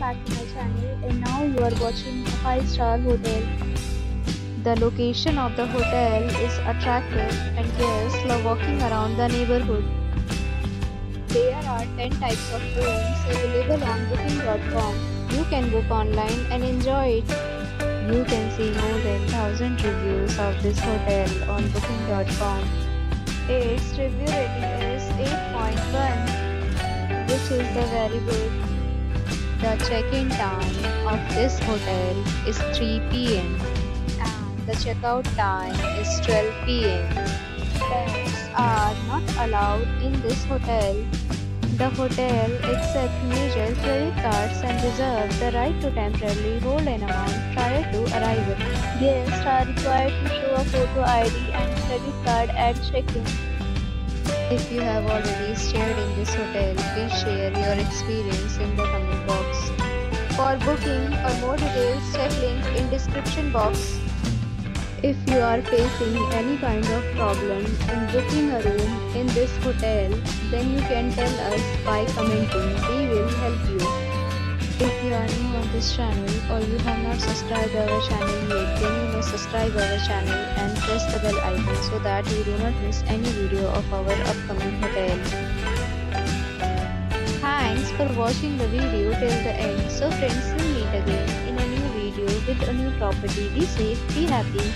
back to my channel, and now you are watching a 5-star hotel. The location of the hotel is attractive and guests love walking around the neighborhood. There are 10 types of rooms available on booking.com. You can book online and enjoy it. You can see more than 1000 reviews of this hotel on booking.com. Its review rating is 8.1, which is the very good. The check-in time of this hotel is 3 p.m. and the checkout time is 12 p.m. Pets are not allowed in this hotel. The hotel accepts major credit cards and reserves the right to temporarily hold an amount prior to arrival. Guests are required to show a photo ID and credit card at check-in. If you have already stayed in this hotel, please share your experience in the comment box. For booking or more details, check link in description box. If you are facing any kind of problem in booking a room in this hotel, then you can tell us by commenting. We will help you. If you are new on this channel or you have not subscribed our channel yet, then you must subscribe our channel and press the bell icon so that you do not miss any video of our upcoming hotel. Thanks for watching the video till the end. So friends, we'll meet again in a new video with a new property. Be safe, be happy.